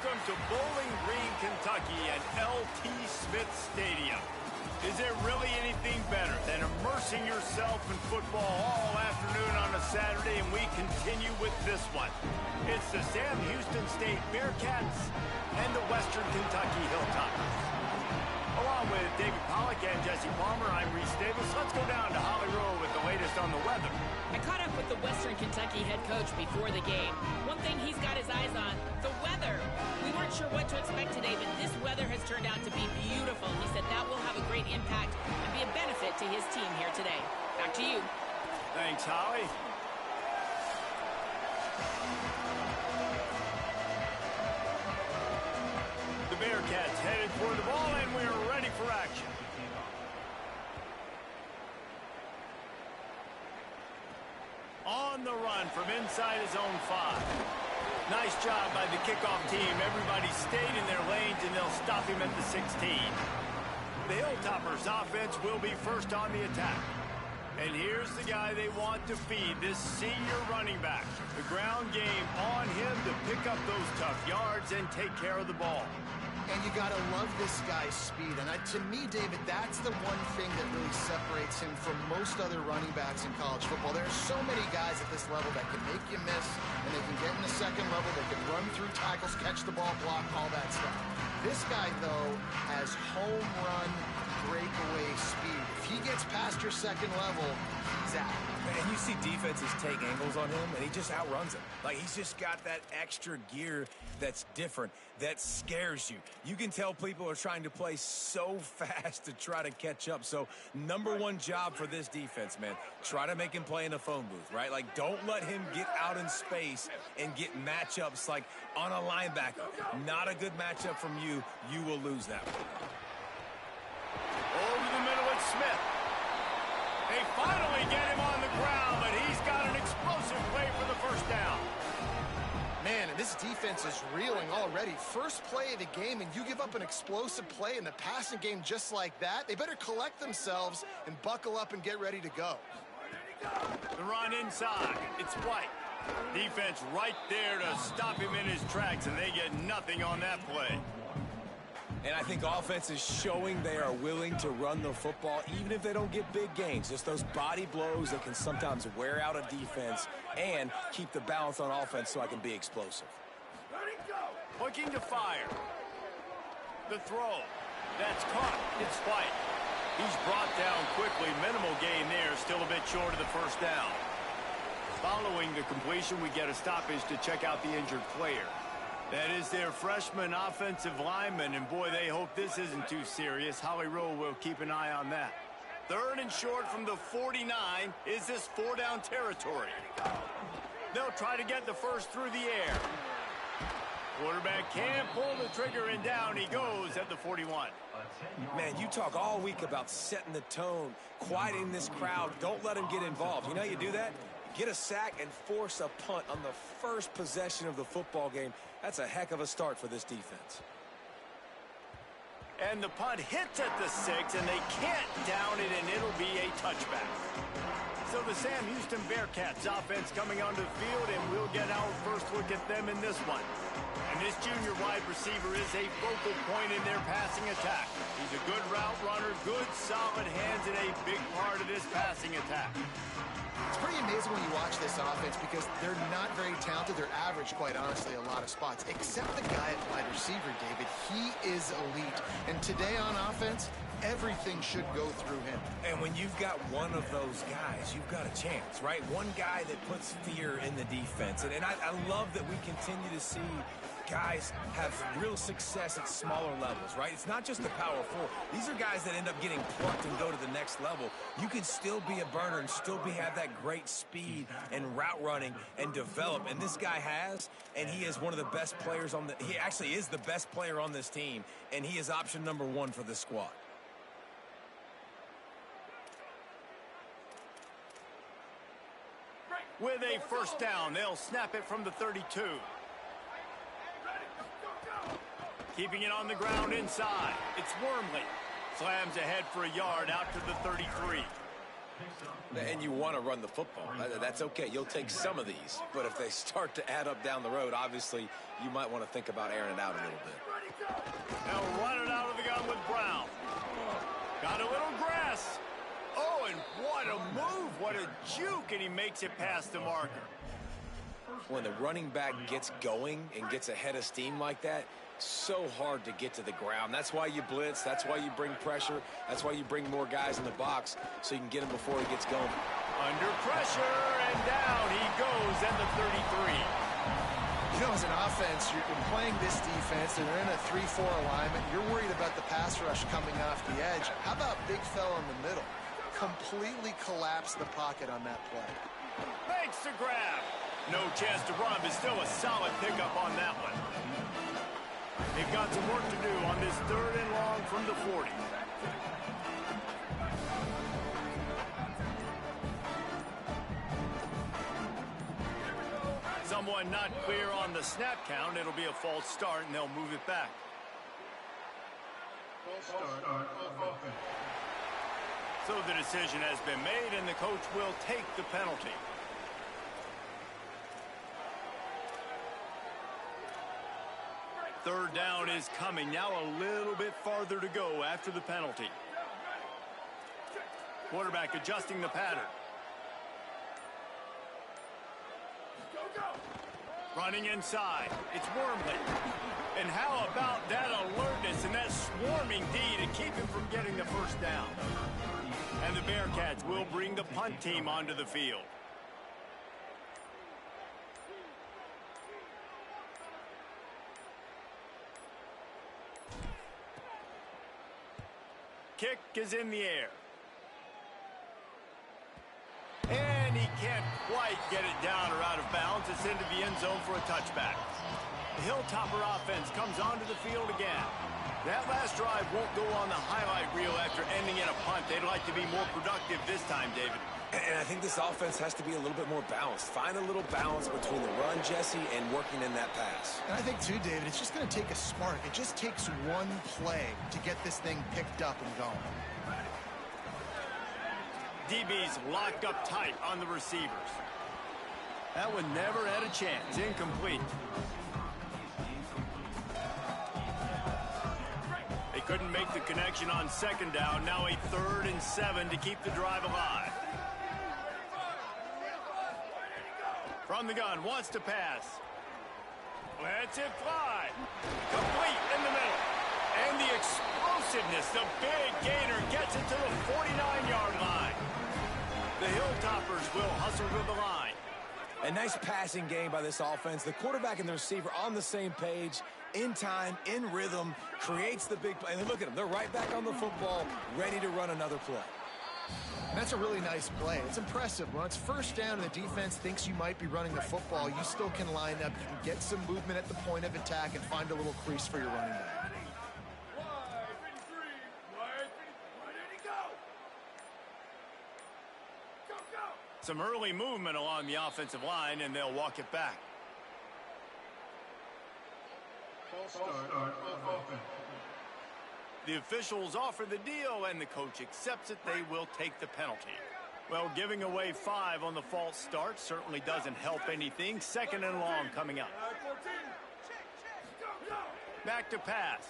Welcome to Bowling Green, Kentucky at L.T. Smith Stadium. Is there really anything better than immersing yourself in football all afternoon on a Saturday, and we continue with this one. It's the Sam Houston State Bearcats and the Western Kentucky Hilltoppers. Along with David Pollack and Jesse Palmer, I'm Reese Davis. Let's go down to Holly Rowe with the latest on the weather. I caught up with the Western Kentucky head coach before the game. One thing he's got his eyes on, the weather. We weren't sure what to expect today, but this weather has turned out to be beautiful. He said that will have a great impact and be a benefit to his team here today. Back to you. Thanks, Holly. The Bearcats headed for the ball, and we're ready for action. On the run from inside his own 5. Nice job by the kickoff team. Everybody stayed in their lanes, and they'll stop him at the 16. The Hilltoppers offense will be first on the attack. And here's the guy they want to feed, this senior running back. The ground game on him to pick up those tough yards and take care of the ball. And you got to love this guy's speed. And to me, David, that's the one thing that really separates him from most other running backs in college football. There are so many guys at this level that can make you miss, and they can get in the second level. They can run through tackles, catch the ball, block, all that stuff. This guy, though, has home run breakaway speed. If he gets past your second level, he's out. And you see defenses take angles on him, and he just outruns them. Like, he's just got that extra gear that's different, that scares you. You can tell people are trying to play so fast to try to catch up. So, number one job for this defense, man, try to make him play in a phone booth, right? Like, don't let him get out in space and get matchups like on a linebacker. Not a good matchup from you. You will lose that one. Over the middle, it's Smith. They finally get him on the ground, but he's got an explosive play for the first down. Man, and this defense is reeling already. First play of the game, and you give up an explosive play in the passing game just like that. They better collect themselves and buckle up and get ready to go. The run inside. It's White. Defense right there to stop him in his tracks, and they get nothing on that play. And I think offense is showing they are willing to run the football, even if they don't get big gains. Just those body blows that can sometimes wear out a defense and keep the balance on offense so I can be explosive. Looking to fire. The throw. That's caught. It's White. He's brought down quickly. Minimal gain there. Still a bit short of the first down. Following the completion, we get a stoppage to check out the injured player. That is their freshman offensive lineman, and boy, they hope this isn't too serious. Holly Rowe will keep an eye on that. Third and short from the 49. Is this 4-down territory? They'll try to get the first through the air. Quarterback can't pull the trigger, and down he goes at the 41. Man, you talk all week about setting the tone, quieting this crowd. Don't let them get involved. You know how you do that? Get a sack and force a punt on the first possession of the football game. That's a heck of a start for this defense. And the punt hits at the 6, and they can't down it, and it'll be a touchback. So the Sam Houston Bearcats offense coming onto the field, and we'll get our first look at them in this one. And this junior wide receiver is a focal point in their passing attack. He's a good route runner, good solid hands, and a big part of this passing attack. It's pretty amazing when you watch this offense because they're not very talented. They're average, quite honestly, a lot of spots. Except the guy at wide receiver, David. He is elite. And today on offense, everything should go through him. And when you've got one of those guys, you've got a chance, right? One guy that puts fear in the defense. And I love that we continue to see guys have real success at smaller levels, right? It's not just the power four. These are guys that end up getting plucked and go to the next level. You can still be a burner and still have that great speed and route running and develop. And this guy has, and he is one of the best players on the, he actually is the best player on this team, and he is option number 1 for this squad. With a first down, they'll snap it from the 32. Keeping it on the ground inside. It's Wormley. Slams ahead for a yard out to the 33. And you want to run the football. That's okay. You'll take some of these. But if they start to add up down the road, obviously, you might want to think about airing it out a little bit. Now run it out of the gun with Brown. Got a little grass. Oh, and what a move. What a juke. And he makes it past the marker. When the running back gets going and gets ahead of steam like that, so hard to get to the ground. That's why you blitz. That's why you bring pressure. That's why you bring more guys in the box so you can get him before he gets going. Under pressure, and down he goes at the 33. You know, as an offense, you're playing this defense, and they're in a 3-4 alignment. You're worried about the pass rush coming off the edge. How about big fella in the middle? Completely collapse the pocket on that play. Makes the grab. No chance to run, but still a solid pickup on that one. They've got some work to do on this 3rd and long from the 40. Someone not clear on the snap count. It'll be a false start, and they'll move it back. So the decision has been made, and the coach will take the penalty. Third down is coming. Now a little bit farther to go after the penalty. Quarterback adjusting the pattern. Running inside. It's Wormley. And how about that alertness and that swarming D to keep him from getting the first down? And the Bearcats will bring the punt team onto the field. Kick is in the air. And he can't quite get it down or out of bounds. It's into the end zone for a touchback. The Hilltopper offense comes onto the field again. That last drive won't go on the highlight reel after ending in a punt. They'd like to be more productive this time, David. And I think this offense has to be a little bit more balanced. Find a little balance between the run, Jesse, and working in that pass. And I think, too, David, it's just going to take a spark. It just takes one play to get this thing picked up and going. DB's locked up tight on the receivers. That one never had a chance. Incomplete. They couldn't make the connection on 2nd down. Now a 3rd and 7 to keep the drive alive. From the gun, wants to pass. Lets it fly. Complete in the middle. And the explosiveness, the big gainer gets it to the 49-yard line. The Hilltoppers will hustle to the line. A nice passing game by this offense. The quarterback and the receiver on the same page, in time, in rhythm, creates the big play. And look at them. They're right back on the football, ready to run another play. And that's a really nice play. It's impressive. When it's 1st down and the defense thinks you might be running the football, you still can line up. You can get some movement at the point of attack and find a little crease for your running back. Some early movement along the offensive line, and they'll walk it back. The officials offer the deal, and the coach accepts it. They will take the penalty. Well, giving away 5 on the false start certainly doesn't help anything. 2nd and long coming up. Back to pass.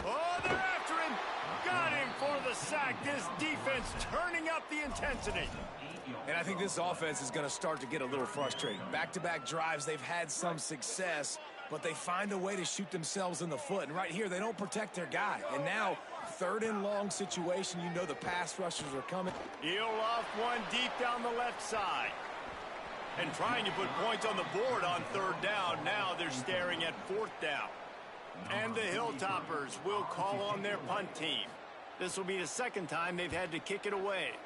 Oh, they're after him. Got him for the sack. This defense turning up the intensity. And I think this offense is going to start to get a little frustrating. Back-to-back drives, they've had some success, but they find a way to shoot themselves in the foot. And right here, they don't protect their guy. And now, 3rd and long situation, you know the pass rushers are coming. He'll off one deep down the left side. And trying to put points on the board on 3rd down. Now they're staring at 4th down. And the Hilltoppers will call on their punt team. This will be the 2nd time they've had to kick it away.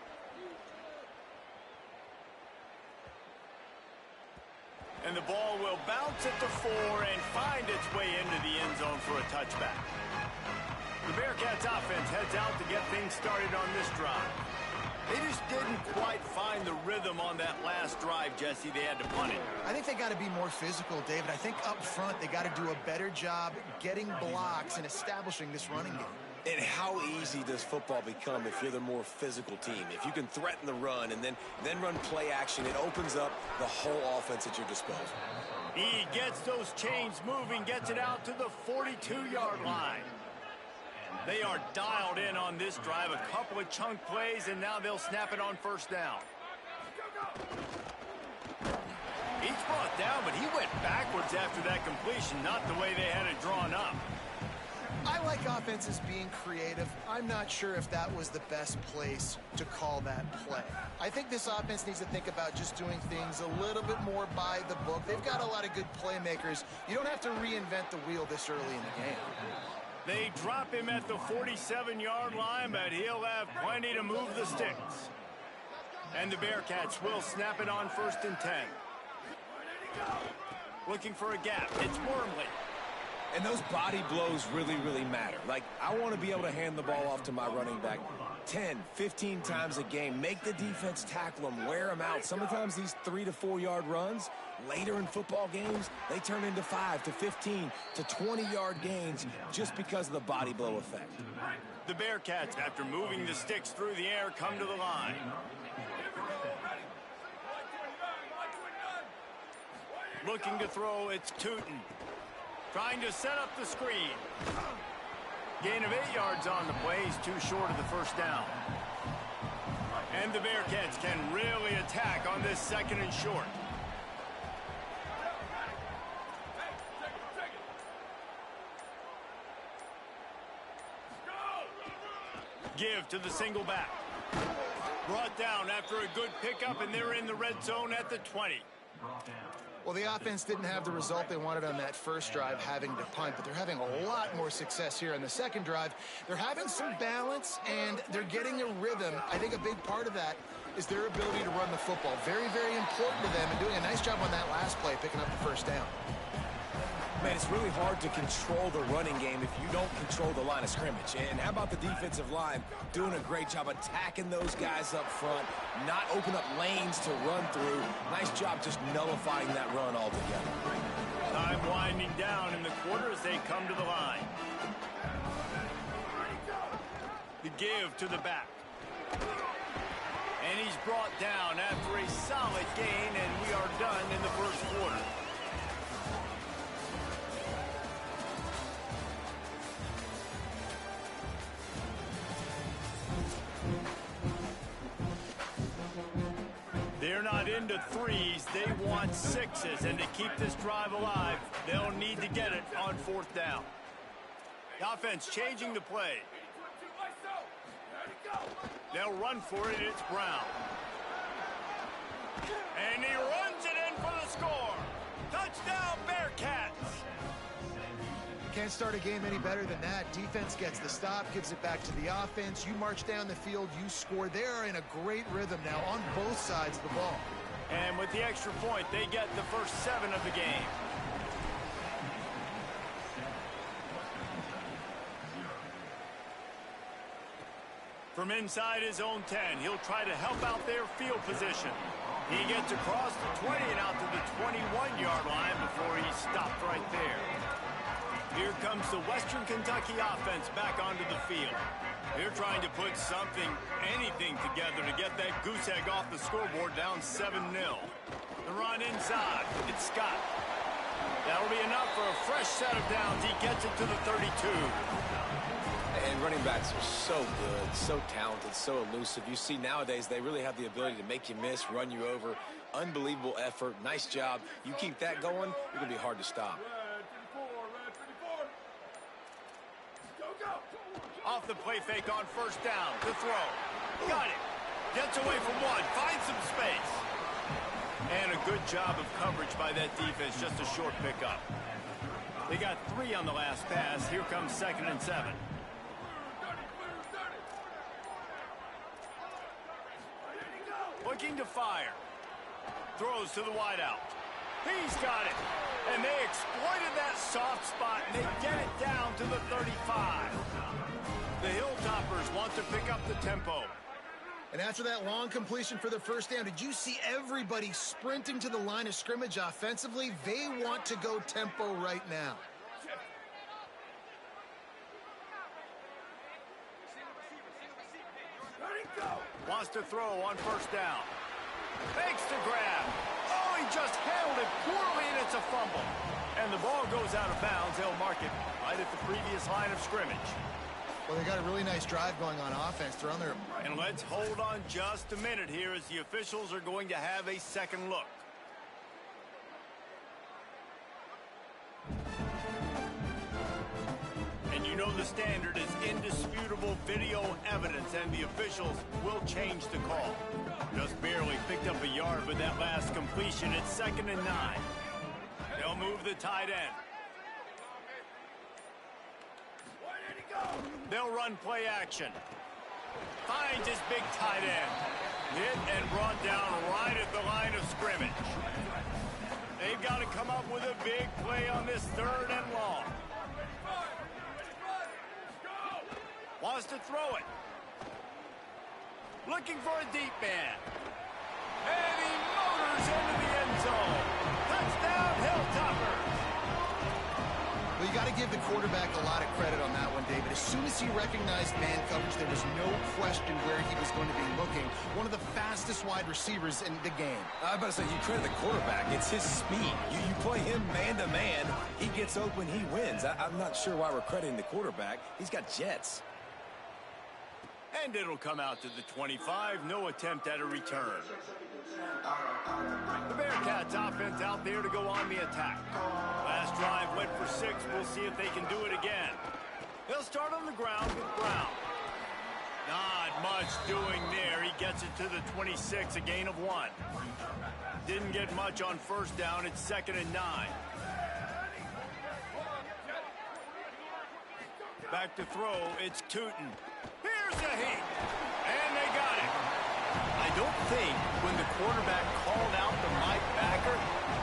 And the ball will bounce at the 4 and find its way into the end zone for a touchback. The Bearcats offense heads out to get things started on this drive. They just didn't quite find the rhythm on that last drive, Jesse. They had to punt it. I think they got to be more physical, David. I think up front they got to do a better job getting blocks and establishing this running game. And how easy does football become if you're the more physical team? If you can threaten the run and then run play action, it opens up the whole offense at your disposal. He gets those chains moving, gets it out to the 42-yard line. They are dialed in on this drive. A couple of chunk plays, and now they'll snap it on first down. He's brought down, but he went backwards after that completion, not the way they had it drawn up. I like offenses being creative. I'm not sure if that was the best place to call that play. I think this offense needs to think about just doing things a little bit more by the book. They've got a lot of good playmakers. You don't have to reinvent the wheel this early in the game. They drop him at the 47-yard line, but he'll have plenty to move the sticks. And the Bearcats will snap it on 1st and 10. Looking for a gap. It's Wormley. And those body blows really, really matter. Like, I want to be able to hand the ball off to my running back 10, 15 times a game. Make the defense tackle them, wear them out. Sometimes these 3 to 4 yard runs, later in football games, they turn into 5 to 15 to 20-yard gains just because of the body blow effect. The Bearcats, after moving the sticks through the air, come to the line. Looking to throw, it's Tootin. Trying to set up the screen. Gain of 8 yards on the play. He's too short of the first down. And the Bearcats can really attack on this 2nd and short. Give to the single back. Brought down after a good pickup, and they're in the red zone at the 20. Well, the offense didn't have the result they wanted on that first drive, having to punt, but they're having a lot more success here on the second drive. They're having some balance, and they're getting a rhythm. I think a big part of that is their ability to run the football. Very, very important to them, and doing a nice job on that last play, picking up the first down. Man, it's really hard to control the running game if you don't control the line of scrimmage. And how about the defensive line doing a great job attacking those guys up front, not open up lanes to run through. Nice job just nullifying that run altogether. Time winding down in the quarter as they come to the line. The give to the back. And he's brought down after a solid gain, and we are done in the first quarter. They're not into threes, they want sixes, and to keep this drive alive, they'll need to get it on 4th down. The offense changing the play. They'll run for it, it's Brown. And he runs it in for the score. Touchdown, Bearcats! Can't start a game any better than that. Defense gets the stop, gives it back to the offense. You march down the field, you score. They are in a great rhythm now on both sides of the ball. And with the extra point, they get the first 7 of the game. From inside his own 10, he'll try to help out their field position. He gets across the 20 and out to the 21-yard line before he's stopped right there. Here comes the Western Kentucky offense back onto the field. They're trying to put something, anything together to get that goose egg off the scoreboard down 7-0. The run inside. It's Scott. That'll be enough for a fresh set of downs. He gets it to the 32. And running backs are so good, so talented, so elusive. You see nowadays they really have the ability to make you miss, run you over. Unbelievable effort. Nice job. You keep that going, you're going to be hard to stop. Off the play fake on first down. The throw. Got it. Gets away from one. Finds some space. And a good job of coverage by that defense. Just a short pickup. They got 3 on the last pass. Here comes 2nd and 7. Looking to fire. Throws to the wideout. He's got it. And they exploited that soft spot, and they get it down to the 35. The Hilltoppers want to pick up the tempo. And after that long completion for the first down, did you see everybody sprinting to the line of scrimmage offensively? They want to go tempo right now. Wants to throw on first down. Makes the grab. Oh, he just handled it poorly, and it's a fumble. And the ball goes out of bounds. They'll mark it right at the previous line of scrimmage. Well, they got a really nice drive going on offense. They're on their... And let's hold on just a minute here as the officials are going to have a second look. And you know the standard is indisputable video evidence, and the officials will change the call. Just barely picked up a yard with that last completion. It's 2nd and 9. They'll move the tight end. They'll run play action. Finds his big tight end. Hit and brought down right at the line of scrimmage. They've got to come up with a big play on this 3rd and long. Wants to throw it. Looking for a deep man. And he motors into the end zone. Touchdown, Hilltoppers. Well, you got to give the quarterback a lot of credit on that one, David. As soon as he recognized man coverage, there was no question where he was going to be looking. One of the fastest wide receivers in the game. I was about to say, you credit the quarterback. It's his speed. You play him man-to-man. He gets open, he wins. I'm not sure why we're crediting the quarterback. He's got jets. And it'll come out to the 25. No attempt at a return. The Bearcats offense out there to go on the attack. Last drive went for 6. We'll see if they can do it again. They'll start on the ground with Brown. Not much doing there. He gets it to the 26, a gain of 1. Didn't get much on first down. It's 2nd and 9. Back to throw. It's Tootin. Here's a hit. And they got it. I don't think when the quarterback called out the Mike backer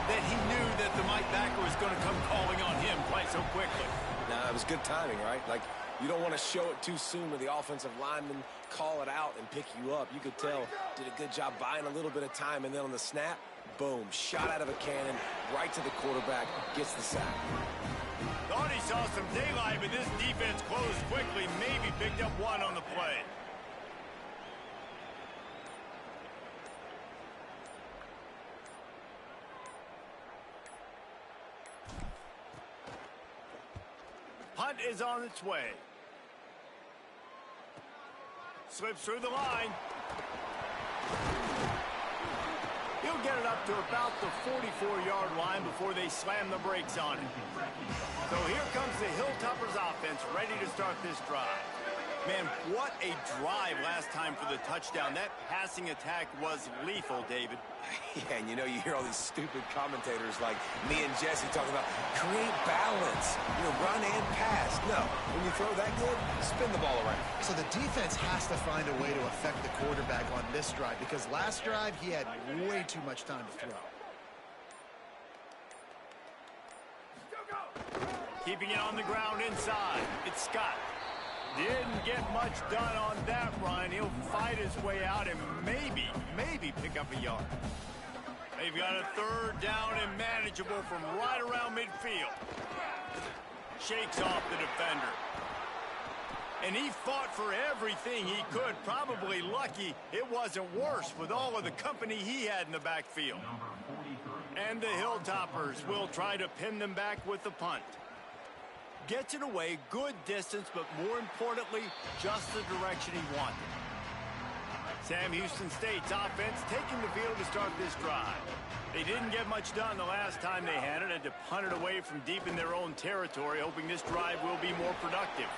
that he knew that the Mike backer was going to come calling on him quite so quickly. Nah, it was good timing, right? Like, you don't want to show it too soon where the offensive lineman call it out and pick you up. You could tell, did a good job buying a little bit of time, and then on the snap, boom, shot out of a cannon, right to the quarterback, gets the sack. Thought he saw some daylight, but this defense closed quickly, maybe picked up 1 on the play. Punt is on its way. Slips through the line. He'll get it up to about the 44-yard line before they slam the brakes on it. So here comes the Hilltoppers offense ready to start this drive. Man, what a drive last time for the touchdown. That passing attack was lethal, David. Yeah, and you know, you hear all these stupid commentators like me and Jesse talking about create balance, run and pass. No, when you throw that good, spin the ball around. So the defense has to find a way to affect the quarterback on this drive, because last drive he had way too much time to throw. Keeping it on the ground inside. It's Scott. Didn't get much done on that run. He'll fight his way out and maybe pick up a yard. They've got a 3rd down and manageable from right around midfield. Shakes off the defender. And he fought for everything he could. Probably lucky it wasn't worse with all of the company he had in the backfield. And the Hilltoppers will try to pin them back with the punt. Gets it away, good distance, but more importantly, just the direction he wanted. Sam Houston State's offense taking the field to start this drive. They didn't get much done the last time they had it, and to punt it away from deep in their own territory, hoping this drive will be more productive.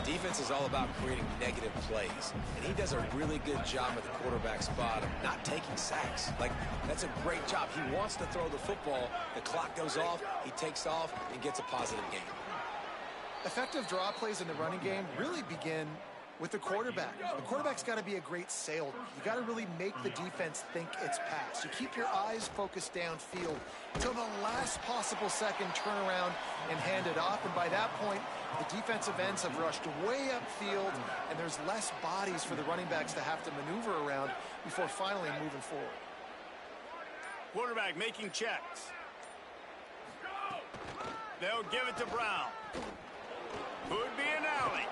Defense is all about creating negative plays, and he does a really good job at the quarterback spot of not taking sacks. Like, that's a great job. He wants to throw the football. The clock goes off, he takes off, and gets a positive gain. Effective draw plays in the running game really begin with the quarterback. The quarterback's got to be a great sailor. You got to really make the defense think it's pass. You keep your eyes focused downfield until the last possible second, turn around and hand it off. And by that point, the defensive ends have rushed way upfield, and there's less bodies for the running backs to have to maneuver around before finally moving forward. Quarterback making checks. They'll give it to Brown. Could be an alley.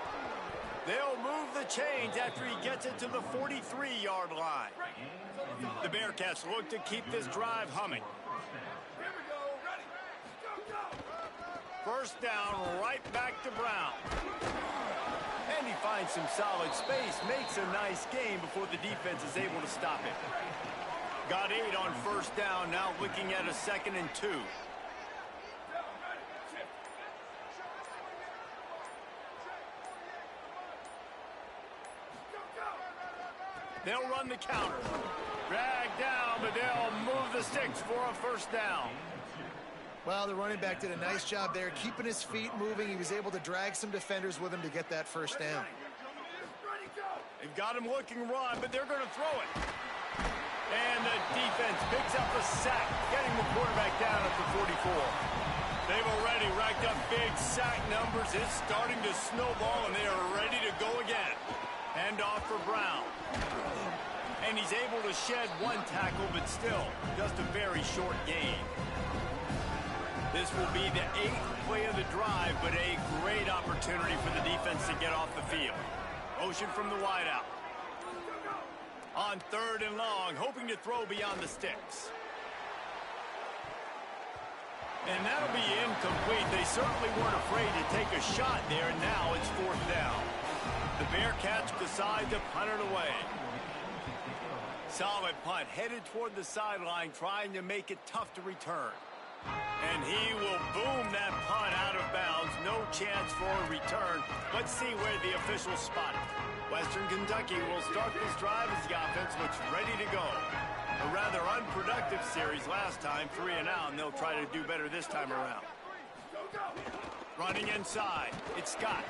They'll move the the chains after he gets it to the 43-yard line. The Bearcats look to keep this drive humming. First down, right back to Brown. And he finds some solid space, makes a nice gain before the defense is able to stop it. Got 8 on first down, now looking at a 2nd and 2. They'll run the counter. Drag down, but they'll move the sticks for a first down. Well, the running back did a nice job there, keeping his feet moving. He was able to drag some defenders with him to get that first down. They've got him looking run, but they're going to throw it. And the defense picks up a sack, getting the quarterback down at the 44. They've already racked up big sack numbers. It's starting to snowball, and they are ready to go again. Hand off for Brown. And he's able to shed 1 tackle, but still just a very short gain. This will be the 8th play of the drive, but a great opportunity for the defense to get off the field. Motion from the wideout. On 3rd and long, hoping to throw beyond the sticks. And that'll be incomplete. They certainly weren't afraid to take a shot there, and now it's 4th down. The Bearcats decide to punt it away. Solid punt, headed toward the sideline, trying to make it tough to return. And he will boom that punt out of bounds. No chance for a return. Let's see where the officials spot it. Western Kentucky will start this drive as the offense looks ready to go. A rather unproductive series last time, 3 and out, and they'll try to do better this time around. Running inside, it's Scott.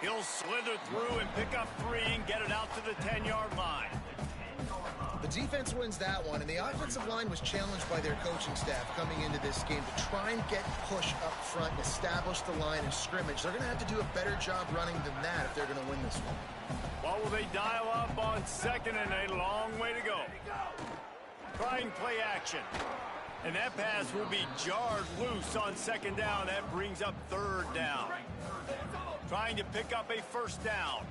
He'll slither through and pick up 3 and get it out to the 10-yard line. The defense wins that one, and the offensive line was challenged by their coaching staff coming into this game to try and get push up front and establish the line of scrimmage. They're going to have to do a better job running than that if they're going to win this one. What will they dial up on 2nd and a long way to go? Trying play action. And that pass will be jarred loose on 2nd down. That brings up 3rd down. Trying to pick up a first down.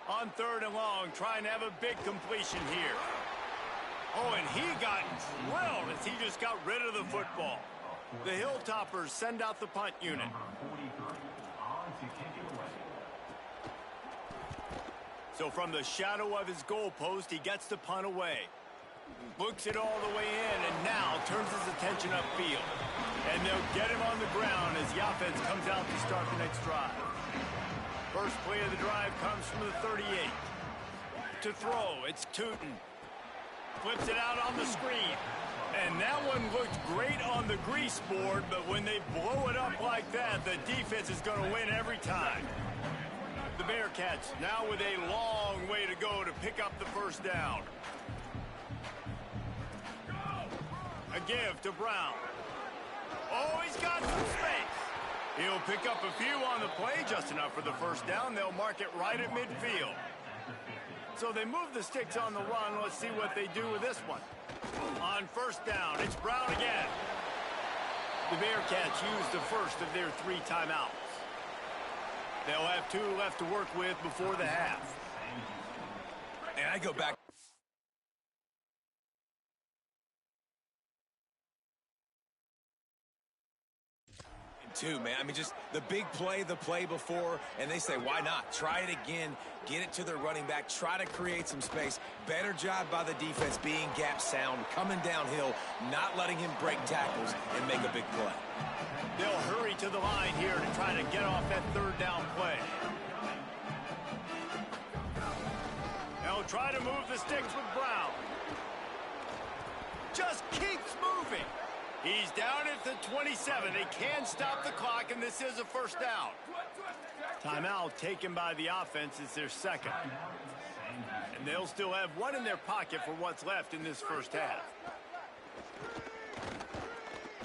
On 3rd and long, trying to have a big completion here. Oh, and he got drilled as he just got rid of the football. The Hilltoppers send out the punt unit. So from the shadow of his goalpost, he gets the punt away. Books it all the way in, and now turns his attention upfield. And they'll get him on the ground as the offense comes out to start the next drive. First play of the drive comes from the 38. To throw, it's Tootin. Flips it out on the screen. And that one looked great on the grease board, but when they blow it up like that, the defense is going to win every time. The Bearcats now with a long way to go to pick up the first down. A give to Brown. Oh, he's got some space. He'll pick up a few on the play, just enough for the first down. They'll mark it right at midfield. So they move the sticks on the run. Let's see what they do with this one. On first down, it's Brown again. The Bearcats use the first of their 3 timeouts. They'll have 2 left to work with before the half. And I go back. Too, man. I mean, just the big play, the play before, and they say, why not? Try it again, get it to their running back, try to create some space. Better job by the defense being gap sound, coming downhill, not letting him break tackles and make a big play. They'll hurry to the line here to try to get off that 3rd down play. They'll try to move the sticks with Brown. Just keeps moving. He's down at the 27. They can stop the clock, and this is a first down. Timeout taken by the offense is their 2nd. And they'll still have 1 in their pocket for what's left in this first half.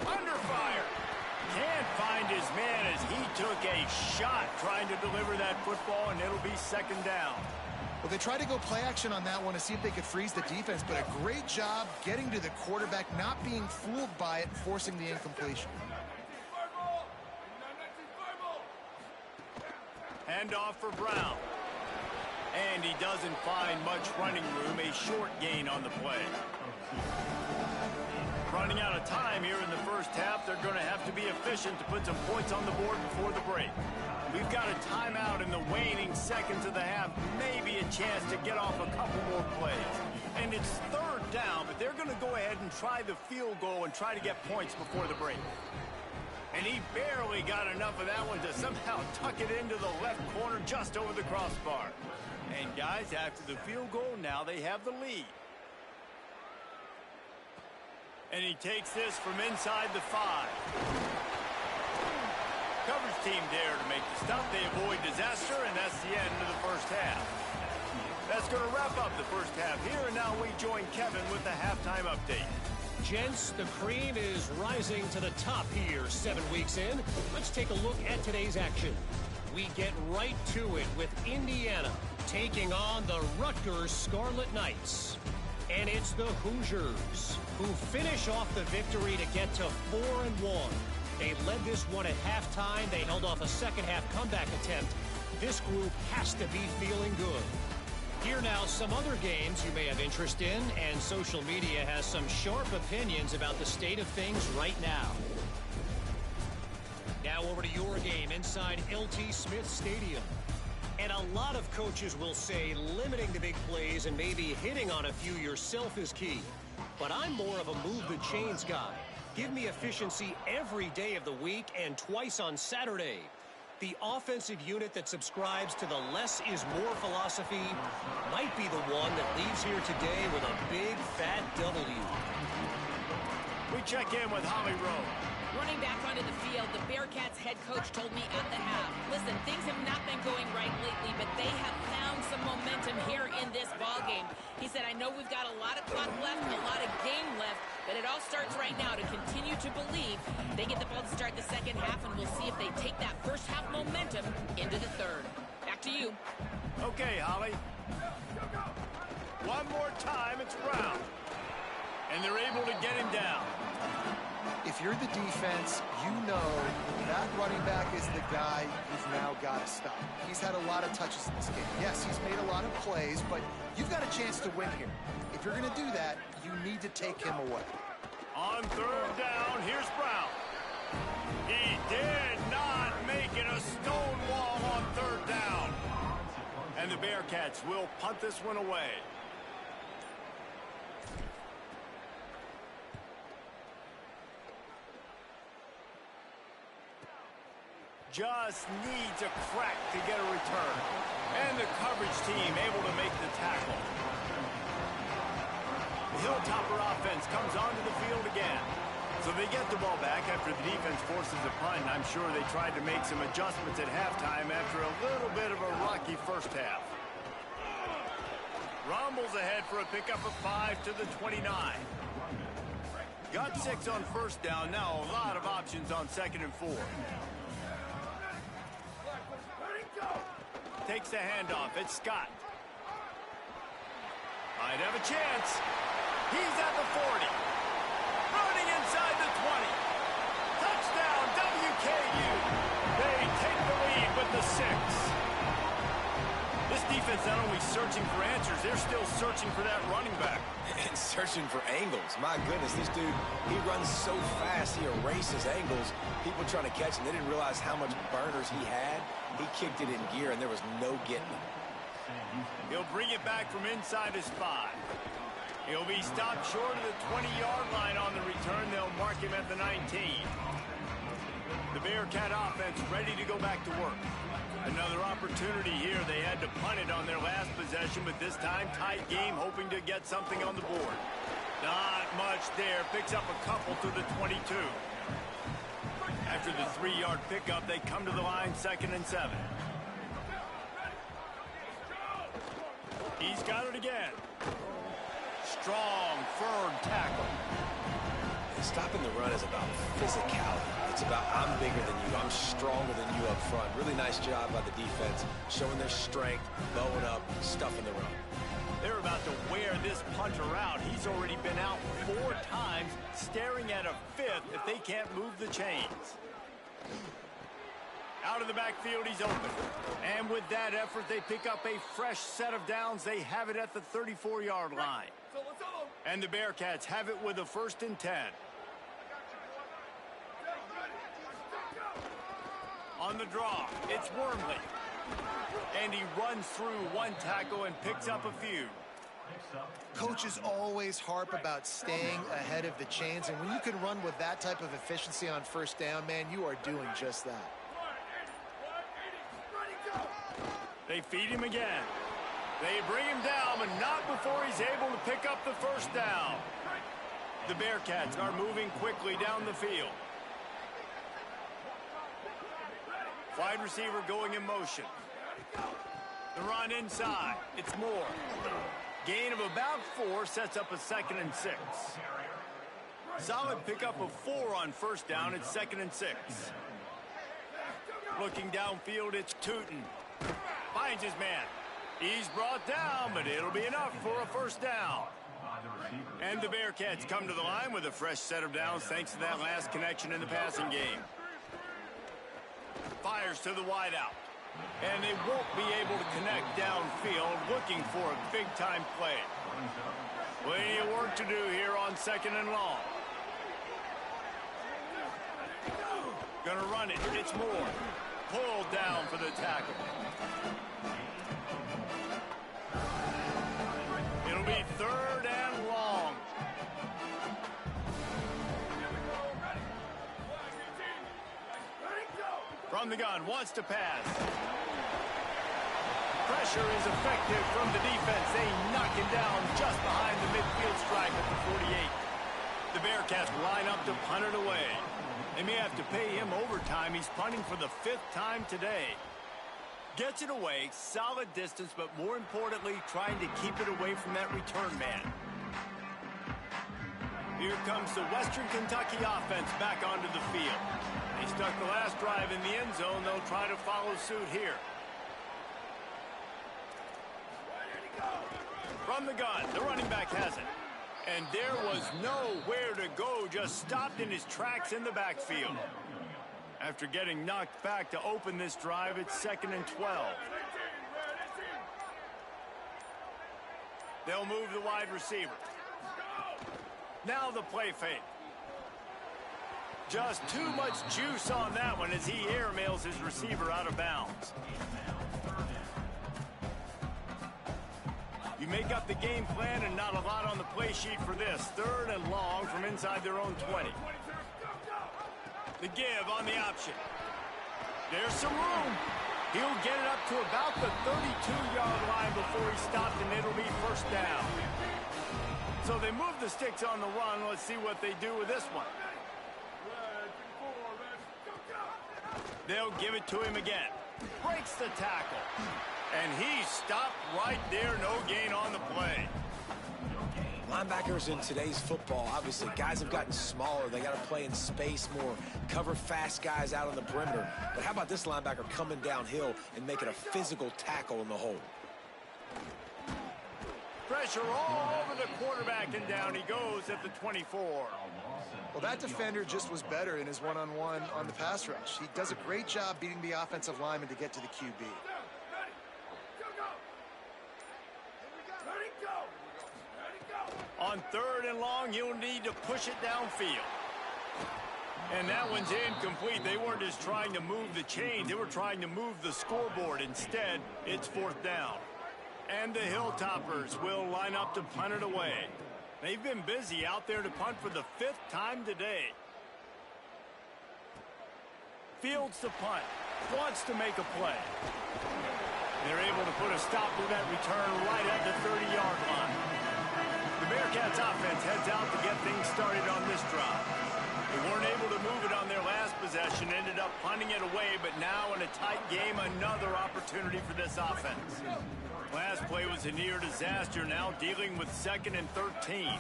Under fire. Can't find his man as he took a shot trying to deliver that football, and it'll be 2nd down. Well, they tried to go play action on that one to see if they could freeze the defense, but a great job getting to the quarterback, not being fooled by it, and forcing the incompletion. Hand off for Brown. And he doesn't find much running room, a short gain on the play. Running out of time here in the first half. They're going to have to be efficient to put some points on the board before the break. We've got a timeout in the waning seconds of the half. Maybe a chance to get off a couple more plays. And it's third down, but they're going to go ahead and try the field goal and try to get points before the break. And he barely got enough of that one to somehow tuck it into the left corner just over the crossbar. And guys, after the field goal, now they have the lead. And he takes this from inside the 5. Coverage team there to make the stop. They avoid disaster, and that's the end of the first half. That's going to wrap up the first half here, and now we join Kevin with the halftime update. Gents, the cream is rising to the top here 7 weeks in. Let's take a look at today's action. We get right to it with Indiana taking on the Rutgers Scarlet Knights. And it's the Hoosiers who finish off the victory to get to 4-1. They led this one at halftime. They held off a second-half comeback attempt. This group has to be feeling good. Here now, some other games you may have interest in, and social media has some sharp opinions about the state of things right now. Now over to your game inside LT Smith Stadium. And a lot of coaches will say limiting the big plays and maybe hitting on a few yourself is key. But I'm more of a move the chains guy. Give me efficiency every day of the week and twice on Saturday. The offensive unit that subscribes to the less is more philosophy might be the one that leaves here today with a big fat W. We check in with Holly Rowe. Running back onto the field, the Bearcats head coach told me at the half, listen, things have not been going right lately, but they have found some momentum here in this ballgame. He said, I know we've got a lot of clock left, a lot of game left, but it all starts right now to continue to believe. They get the ball to start the second half, and we'll see if they take that first half momentum into the third. Back to you. Okay, Holly. One more time, it's Brown. And they're able to get him down. If you're the defense, you know that running back is the guy you've now got to stop. He's had a lot of touches in this game. Yes, he's made a lot of plays, but you've got a chance to win here. If you're going to do that, you need to take him away. On third down, here's Brown. He did not make it a stone wall on third down. And the Bearcats will punt this one away. Just needs a crack to get a return. And the coverage team able to make the tackle. The Hilltopper offense comes onto the field again. So they get the ball back after the defense forces a punt. I'm sure they tried to make some adjustments at halftime after a little bit of a rocky first half. Rumbles ahead for a pickup of 5 to the 29. Got 6 on first down. Now a lot of options on 2nd and 4. Takes the handoff. It's Scott. Might have a chance. He's at the 40. Running inside the 20. Touchdown, WKU. They take the lead with the 6. This defense not only searching for answers, they're still searching for that running back. And searching for angles. My goodness, this dude, he runs so fast, he erases angles. People trying to catch him, they didn't realize how much burners he had. He kicked it in gear, and there was no getting him. He'll bring it back from inside his 5. He'll be stopped short of the 20-yard line on the return. They'll mark him at the 19. The Bearcat offense ready to go back to work. Another opportunity here. They had to punt it on their last possession, but this time tight game, hoping to get something on the board. Not much there. Picks up a couple to the 22. After the 3-yard pickup, they come to the line 2nd and 7. He's got it again. Strong, firm tackle. Stopping the run is about physicality. It's about I'm bigger than you. I'm stronger than you up front. Really nice job by the defense, showing their strength, bowing up, stuffing the run. They're about to wear this punter out. He's already been out 4 times, staring at a 5th if they can't move the chains. Out out of the backfield. He's open. And with that effort, they pick up a fresh set of downs. They have it at the 34-yard line. And the Bearcats have it with a 1st and 10. On the draw, it's Wormley. And he runs through one tackle and picks up a few. Coaches always harp about staying ahead of the chains, and when you can run with that type of efficiency on 1st down, man, you are doing just that. They feed him again. They bring him down, but not before he's able to pick up the 1st down. The Bearcats are moving quickly down the field. Wide receiver going in motion. The run inside. It's Moore. Gain of about 4 sets up a 2nd and 6. Solid pickup of 4 on 1st down. It's 2nd and 6. Looking downfield, it's Tootin. Finds his man. He's brought down, but it'll be enough for a 1st down. And the Bearcats come to the line with a fresh set of downs thanks to that last connection in the passing game. Fires to the wideout. And they won't be able to connect downfield, looking for a big-time play. Plenty of work to do here on 2nd and long. Gonna run it. It's Moore. Pulled down for the tackle. It'll be 3rd and long. From the gun, wants to pass. Pressure is effective from the defense. They knock him down just behind the midfield stripe at the 48. The Bearcats line up to punt it away. They may have to pay him overtime. He's punting for the 5th time today. Gets it away, solid distance, but more importantly, trying to keep it away from that return man. Here comes the Western Kentucky offense back onto the field. They stuck the last drive in the end zone. They'll try to follow suit here. From the gun, the running back has it. And there was nowhere to go, just stopped in his tracks in the backfield. After getting knocked back to open this drive, it's 2nd and 12. They'll move the wide receiver. Now the play fake. Just too much juice on that one as he airmails his receiver out of bounds. You make up the game plan and not a lot on the play sheet for this. 3rd and long from inside their own 20. The give on the option. There's some room. He'll get it up to about the 32-yard line before he stopped, and it'll be 1st down. So they move the sticks on the run. Let's see what they do with this one. They'll give it to him again. Breaks the tackle. And he stopped right there. No gain on the play. Linebackers in today's football, obviously, guys have gotten smaller. They got to play in space more, cover fast guys out on the perimeter. But how about this linebacker coming downhill and making a physical tackle in the hole? Pressure all over the quarterback, and down he goes at the 24. Well, that defender just was better in his one-on-one on the pass rush. He does a great job beating the offensive lineman to get to the QB. On 3rd and long, you'll need to push it downfield. And that one's incomplete. They weren't just trying to move the chains. They were trying to move the scoreboard. Instead, it's 4th down. And the Hilltoppers will line up to punt it away. They've been busy out there to punt for the 5th time today. Fields the punt. Wants to make a play. They're able to put a stop to that return right at the 30-yard line. The Bearcats offense heads out to get things started on this drive. They weren't able to move it on their last possession, ended up punting it away, but now in a tight game, another opportunity for this offense. Last play was a near disaster, now dealing with 2nd and 13.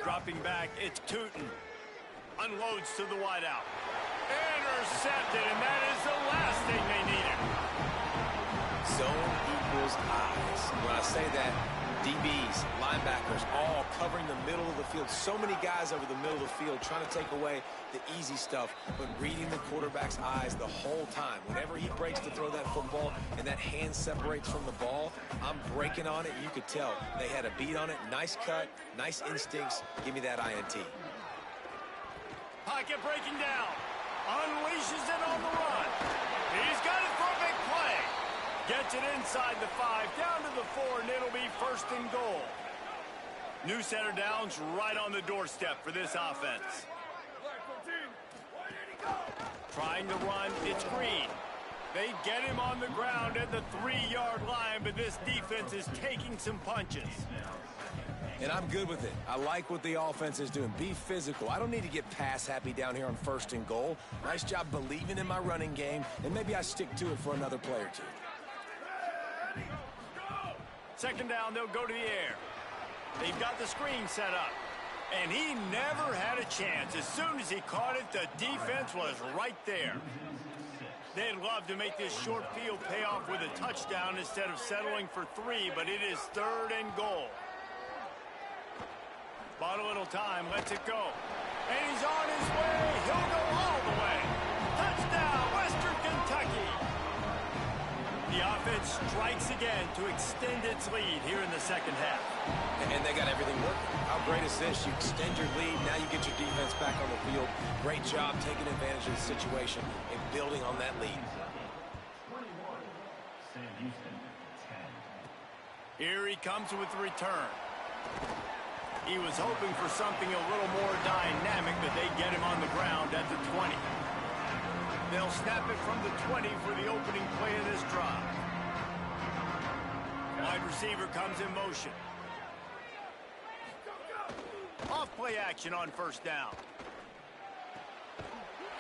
Dropping back, it's Tootin. Unloads to the wideout. Intercepted, and that is the last thing they needed. Zone equals eyes. When I say that, DBs, linebackers, all covering the middle of the field. So many guys over the middle of the field trying to take away the easy stuff, but reading the quarterback's eyes the whole time. Whenever he breaks to throw that football and that hand separates from the ball, I'm breaking on it. You could tell they had a beat on it. Nice cut, nice instincts. Give me that INT. Pocket breaking down. Unleashes it on the run. He's got it for a big play. Gets it inside the 5, down to the 4, and it'll be 1st and goal. New center downs right on the doorstep for this offense. Trying to run, it's Green. They get him on the ground at the 3-yard line, but this defense is taking some punches. And I'm good with it. I like what the offense is doing. Be physical. I don't need to get pass happy down here on 1st and goal. Nice job believing in my running game, and maybe I stick to it for another play or two. 2nd down, they'll go to the air. They've got the screen set up. And he never had a chance. As soon as he caught it, the defense was right there. They'd love to make this short field pay off with a touchdown instead of settling for 3, but it is 3rd and goal. Bought a little time, lets it go. And he's on his way. He'll go all the way. Touchdown, Western Kentucky. The offense strikes again to extend its lead here in the 2nd half. And they got everything working. How great is this? You extend your lead, now you get your defense back on the field. Great job taking advantage of the situation and building on that lead. Here he comes with the return. He was hoping for something a little more dynamic, but they get him on the ground at the 20. They'll snap it from the 20 for the opening play of this drive. Wide receiver comes in motion. Off play action on 1st down.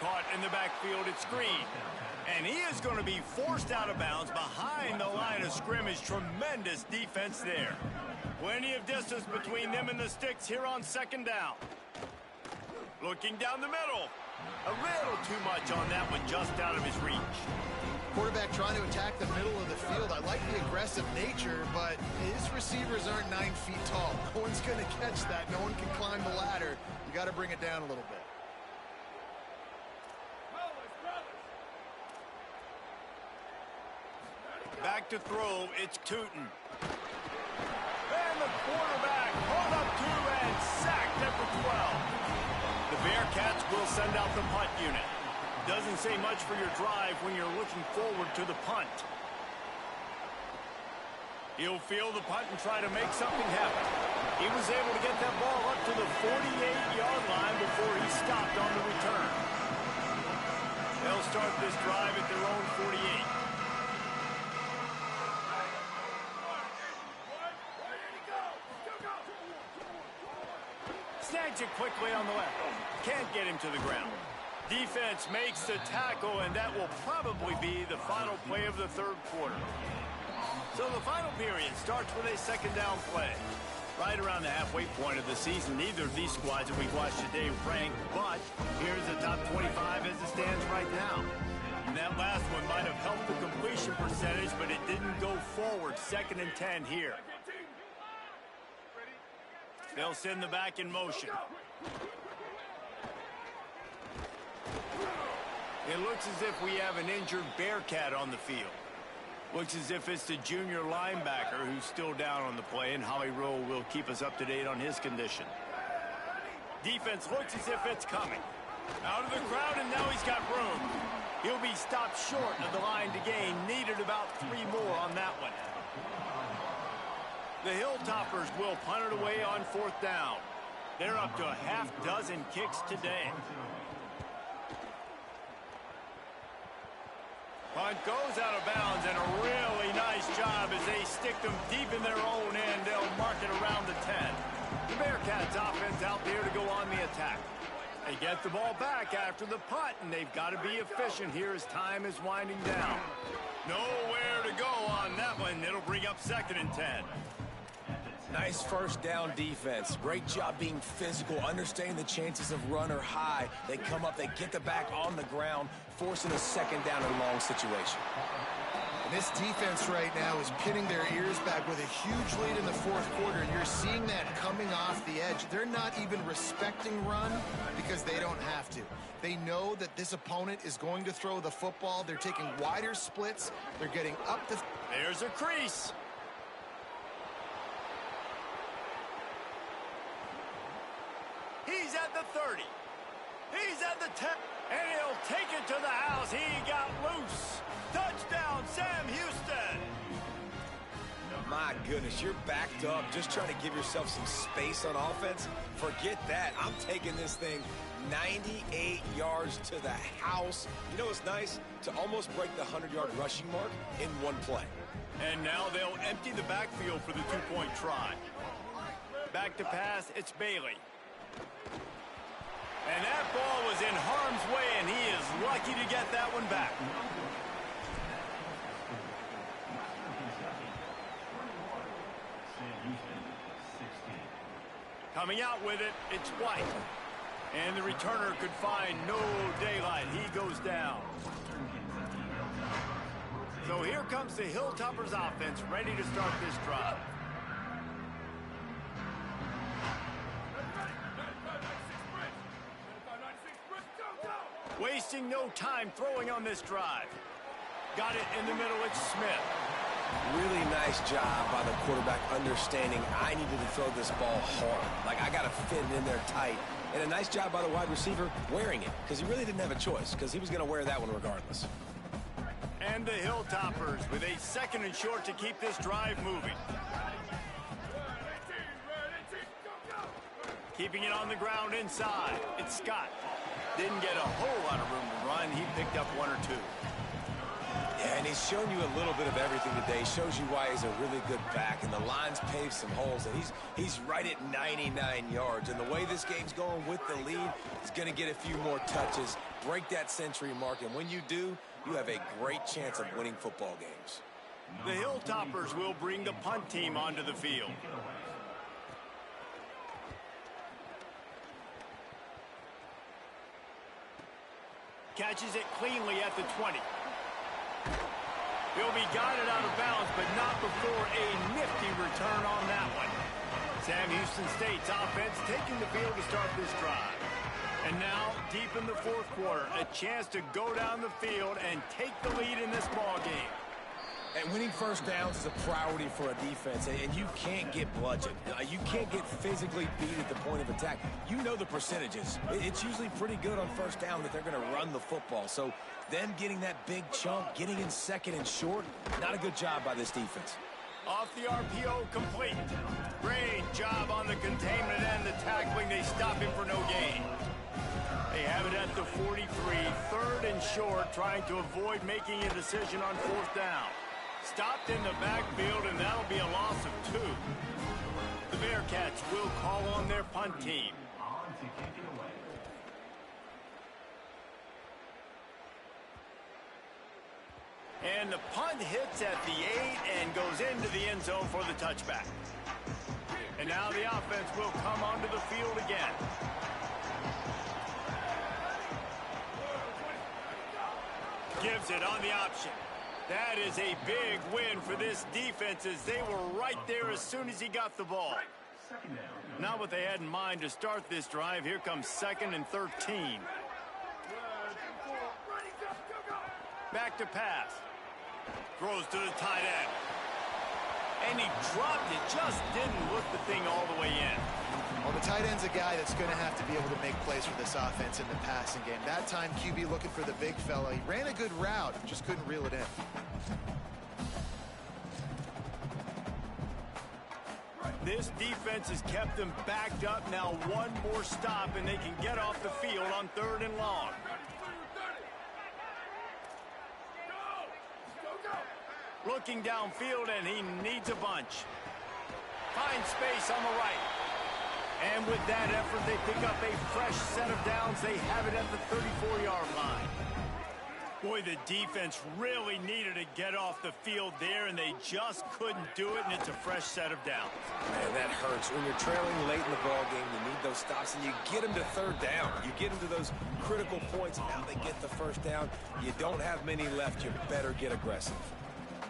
Caught in the backfield, it's Green. And he is going to be forced out of bounds behind the line of scrimmage. Tremendous defense there. Plenty of distance between them and the sticks here on 2nd down. Looking down the middle. A little too much on that one, just out of his reach. Quarterback trying to attack the middle of the field. I like the aggressive nature, but his receivers aren't 9 feet tall. No one's going to catch that. No one can climb the ladder. You got to bring it down a little bit. Back to throw, it's Tootin. And the quarterback pulled up 2 and sacked at the 12. The Bearcats will send out the punt unit. Doesn't say much for your drive when you're looking forward to the punt. He'll field the punt and try to make something happen. He was able to get that ball up to the 48-yard line before he stopped on the return. They'll start this drive at their own 48. Snags it quickly on the left. Can't get him to the ground. Defense makes the tackle, and that will probably be the final play of the 3rd quarter. So the final period starts with a 2nd down play. Right around the halfway point of the season, neither of these squads that we've watched today rank, but here's the top 25 as it stands right now. And that last one might have helped the completion percentage, but it didn't go forward. 2nd and 10 here. They'll send the back in motion. It looks as if we have an injured Bearcat on the field. Looks as if it's the junior linebacker who's still down on the play, and Howie Rowe will keep us up to date on his condition. Defense looks as if it's coming. Out of the crowd, and now he's got room. He'll be stopped short of the line to gain. Needed about 3 more on that one. The Hilltoppers will punt it away on 4th down. They're up to a half-dozen kicks today. Punt goes out of bounds, and a really nice job as they stick them deep in their own end. They'll mark it around the 10. The Bearcats offense out there to go on the attack. They get the ball back after the punt, and they've got to be efficient here as time is winding down. Nowhere to go on that one. It'll bring up 2nd and 10. Nice 1st down defense. Great job being physical, understanding the chances of run are high. They come up, they get the back on the ground, forcing a 2nd down and long situation. This defense right now is pinning their ears back with a huge lead in the fourth quarter. You're seeing that coming off the edge. They're not even respecting run because they don't have to. They know that this opponent is going to throw the football. They're taking wider splits. They're getting up the... There's a crease. He's at the 30. He's at the 10. And he'll take it to the house. He got loose. Touchdown, Sam Houston. My goodness, you're backed up, just trying to give yourself some space on offense. Forget that. I'm taking this thing 98 yards to the house. You know what's nice? To almost break the 100-yard rushing mark in one play. And now they'll empty the backfield for the two-point try. Back to pass, it's Bailey. And that ball was in harm's way, and he is lucky to get that one back. Coming out with it, it's White. And the returner could find no daylight. He goes down. So here comes the Hilltoppers offense, ready to start this drive. Wasting no time throwing on this drive. Got it in the middle, it's Smith. Really nice job by the quarterback understanding I needed to throw this ball hard. Like, I got to fit it in there tight. And a nice job by the wide receiver wearing it, because he really didn't have a choice, because he was going to wear that one regardless. And the Hilltoppers with a second and short to keep this drive moving. Keeping it on the ground inside. It's Scott. Didn't get a whole lot of room to run. He picked up one or two. Yeah, and he's shown you a little bit of everything today. Shows you why he's a really good back, and the line's paved some holes, and he's right at 99 yards. And the way this game's going with the lead, he's going to get a few more touches, break that century mark, and when you do, you have a great chance of winning football games. The Hilltoppers will bring the punt team onto the field. Catches it cleanly at the 20. He'll be guided out of bounds, but not before a nifty return on that one. Sam Houston State's offense taking the field to start this drive. And now, deep in the fourth quarter, a chance to go down the field and take the lead in this ball game. And winning first downs is a priority for a defense, and you can't get bludgeoned. You can't get physically beat at the point of attack. You know the percentages. It's usually pretty good on first down that they're going to run the football. So them getting that big chunk, getting in second and short, not a good job by this defense. Off the RPO, complete. Great job on the containment and the tackling. They stop him for no gain. They have it at the 43, third and short, trying to avoid making a decision on fourth down. Stopped in the backfield, and that'll be a loss of 2. The Bearcats will call on their punt team. And the punt hits at the 8 and goes into the end zone for the touchback. And now the offense will come onto the field again. Gives it on the option. That is a big win for this defense, as they were right there as soon as he got the ball. Not what they had in mind to start this drive. Here comes 2nd and 13. Back to pass. Throws to the tight end. And he dropped it. Just didn't look the thing all the way in. Well, the tight end's a guy that's going to have to be able to make plays for this offense in the passing game. That time, QB looking for the big fella. He ran a good route, just couldn't reel it in. This defense has kept them backed up. Now one more stop, and they can get off the field on 3rd and long. Looking downfield, and he needs a bunch. Finds space on the right. And with that effort, they pick up a fresh set of downs. They have it at the 34-yard line. Boy, the defense really needed to get off the field there, and they just couldn't do it, and it's a fresh set of downs. Man, that hurts. When you're trailing late in the ball game, you need those stops, and you get them to 3rd down. You get them to those critical points, and now they get the first down. You don't have many left. You better get aggressive.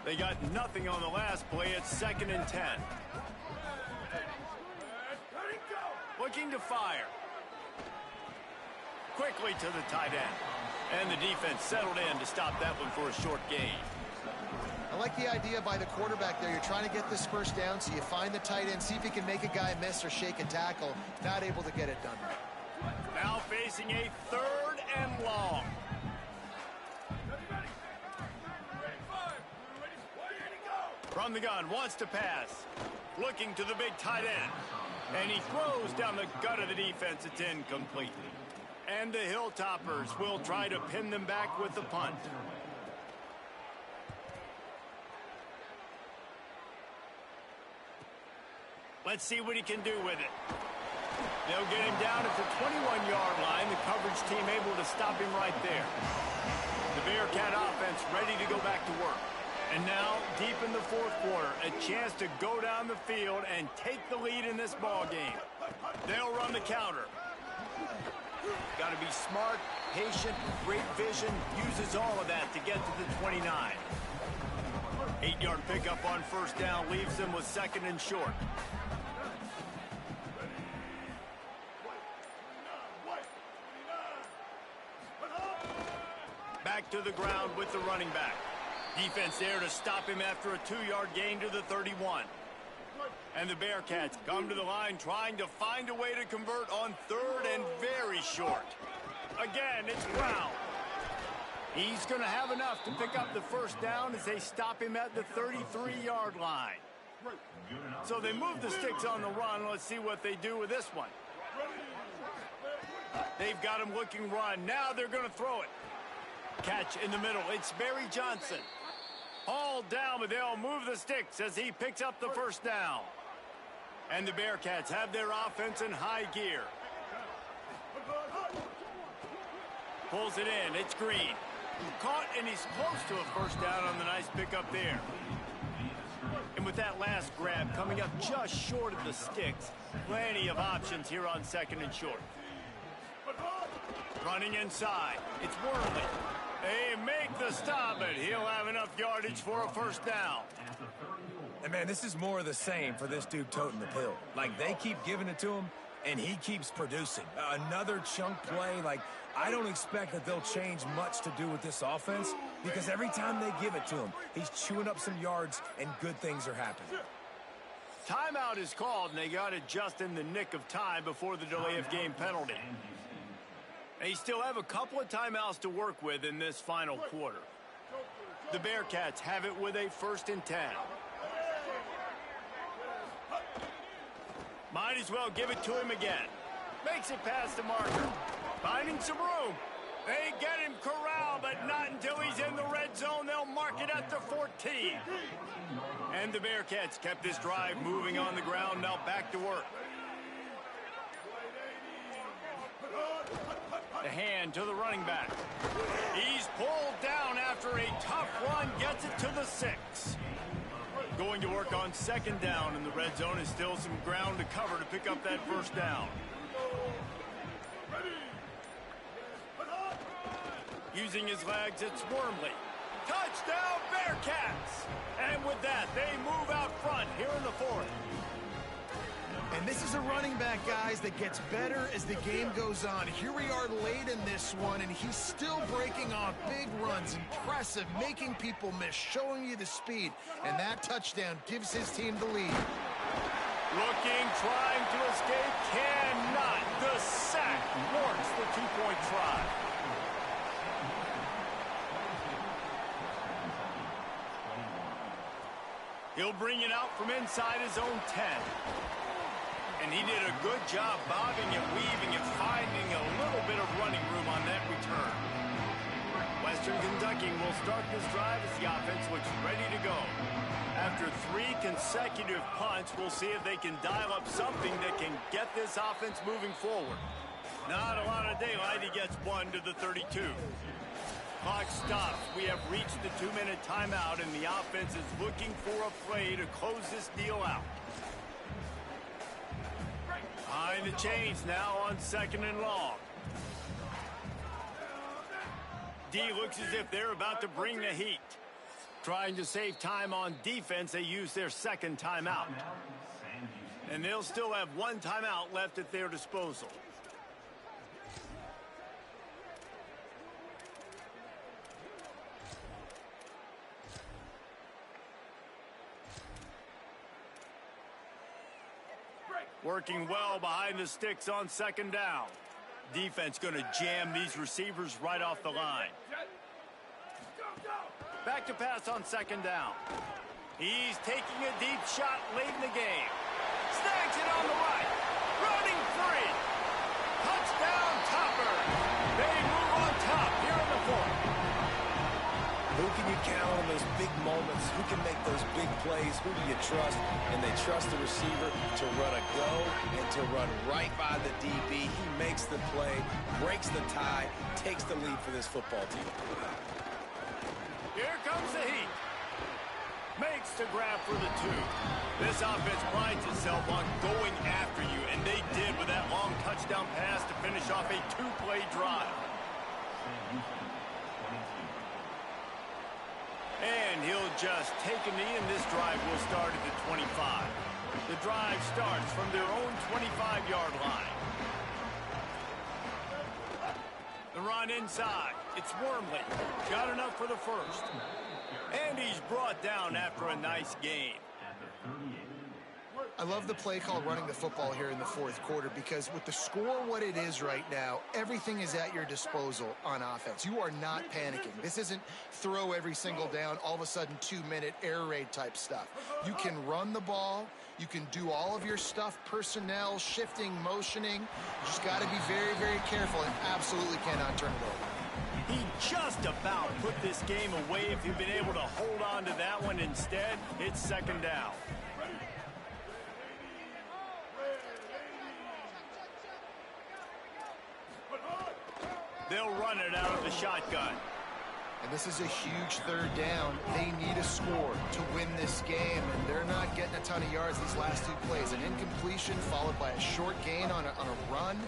They got nothing on the last play. It's 2nd and 10. Looking to fire. Quickly to the tight end. And the defense settled in to stop that one for a short gain. I like the idea by the quarterback there. You're trying to get this first down, so you find the tight end, see if you can make a guy miss or shake a tackle. Not able to get it done. Now facing a 3rd and long. From the gun, wants to pass. Looking to the big tight end. And he throws down the gut of the defense. It's incomplete. And the Hilltoppers will try to pin them back with the punt. Let's see what he can do with it. They'll get him down at the 21-yard line. The coverage team able to stop him right there. The Bearcat offense ready to go back to work. And now, deep in the 4th quarter, a chance to go down the field and take the lead in this ball game. They'll run the counter. Got to be smart, patient, great vision. Uses all of that to get to the 29. 8-yard pickup on 1st down leaves them with 2nd and short. Back to the ground with the running back. Defense there to stop him after a 2-yard gain to the 31. And the Bearcats come to the line trying to find a way to convert on 3rd and very short. Again, it's Brown. He's going to have enough to pick up the 1st down as they stop him at the 33-yard line. So they move the sticks on the run. Let's see what they do with this one. They've got him looking run. Now they're going to throw it. Catch in the middle. It's Barry Johnson. Hauled down, but they'll move the sticks as he picks up the 1st down. And the Bearcats have their offense in high gear. Pulls it in. It's Green. Caught, and he's close to a 1st down on the nice pickup there. And with that last grab coming up just short of the sticks, plenty of options here on 2nd and short. Running inside. It's Worley. They make the stop, but he'll have enough yardage for a 1st down. And, man, this is more of the same for this dude toting the pill. Like, they keep giving it to him, and he keeps producing. Another chunk play. Like, I don't expect that they'll change much to do with this offense because every time they give it to him, he's chewing up some yards, and good things are happening. Timeout is called, and they got it just in the nick of time before the delay of game penalty. They still have a couple of timeouts to work with in this final quarter. The Bearcats have it with a 1st and 10. Might as well give it to him again. Makes it past the marker. Finding some room. They get him corralled, but not until he's in the red zone. They'll mark it at the 14. And the Bearcats kept this drive moving on the ground. Now back to work. The hand to the running back. He's pulled down after a tough run. Gets it to the 6. Going to work on 2nd down in the red zone is still some ground to cover to pick up that 1st down. Using his legs, it's Wormley. Touchdown, Bearcats! And with that, they move out front here in the 4th. And this is a running back, guys, that gets better as the game goes on. Here we are late in this one, and he's still breaking off big runs. Impressive, making people miss, showing you the speed. And that touchdown gives his team the lead. Looking, trying to escape, cannot. The sack works the 2-point try. He'll bring it out from inside his own 10. And he did a good job bobbing and weaving and finding a little bit of running room on that return. Western Kentucky will start this drive as the offense looks ready to go. After 3 consecutive punts, we'll see if they can dial up something that can get this offense moving forward. Not a lot of daylight. He gets 1 to the 32. Clock stops. We have reached the 2-minute timeout, and the offense is looking for a play to close this deal out. Behind the chains now on 2nd and long. D looks as if they're about to bring the heat. Trying to save time on defense, they use their second timeout. And they'll still have one timeout left at their disposal. Working well behind the sticks on second down. Defense going to jam these receivers right off the line. Back to pass on second down. He's taking a deep shot late in the game. Snags it on the right. Running free. Touchdown, Topper. They move on top here in the fourth. Who can you count on those big moments? Who can make those big plays? Who do you trust? And they trust the receiver to run a go and to run right by the DB. He makes the play, breaks the tie, takes the lead for this football team. Here comes the heat. Makes the grab for the two. This offense prides itself on going after you, and they did with that long touchdown pass to finish off a two-play drive. And he'll just take a knee, and this drive will start at the 25. The drive starts from their own 25-yard line. The run inside. It's Wormley. Got enough for the first. And he's brought down after a nice gain. I love the play call running the football here in the fourth quarter because with the score what it is right now, everything is at your disposal on offense. You are not panicking. This isn't throw every single down, all of a sudden 2-minute air raid type stuff. You can run the ball. You can do all of your stuff, personnel, shifting, motioning. You just got to be very, very careful and absolutely cannot turn it over. He just about put this game away if he'd been able to hold on to that one. Instead, it's second down. They'll run it out of the shotgun. And this is a huge third down. They need a score to win this game, and they're not getting a ton of yards these last two plays. An incompletion followed by a short gain on a run.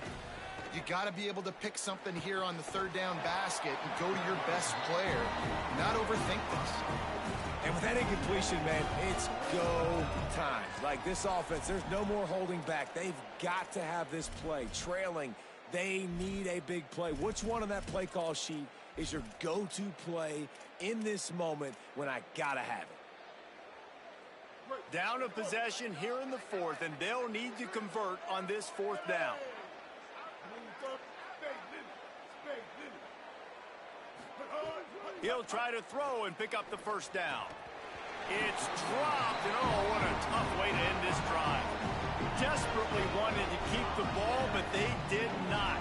You got to be able to pick something here on the third down basket and go to your best player. Not overthink this. And with that incompletion, man, it's go time. Like this offense, there's no more holding back. They've got to have this play. Trailing, they need a big play. Which one on that play call sheet is your go-to play in this moment when I got to have it? Down a possession here in the fourth, and they'll need to convert on this fourth down. He'll try to throw and pick up the first down. It's dropped, and oh, what a tough way to end this drive. Desperately wanted to keep the ball, but they did not.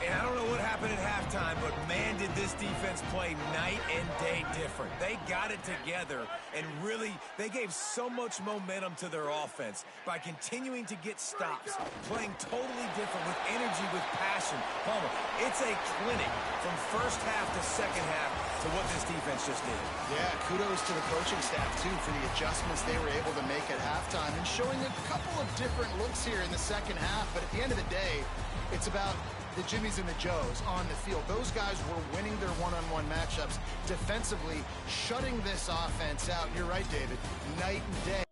And I don't know what happened at halftime, but man, did this defense play night and day different. They got it together, and really, they gave so much momentum to their offense by continuing to get stops, playing totally different with energy, with passion. Palmer, it's a clinic from first half to second half to what this defense just did. Yeah, kudos to the coaching staff, too, for the adjustments they were able to make at halftime and showing a couple of different looks here in the second half. But at the end of the day, it's about the Jimmies and the Joes on the field. Those guys were winning their one-on-one matchups defensively, shutting this offense out. You're right, David. Night and day.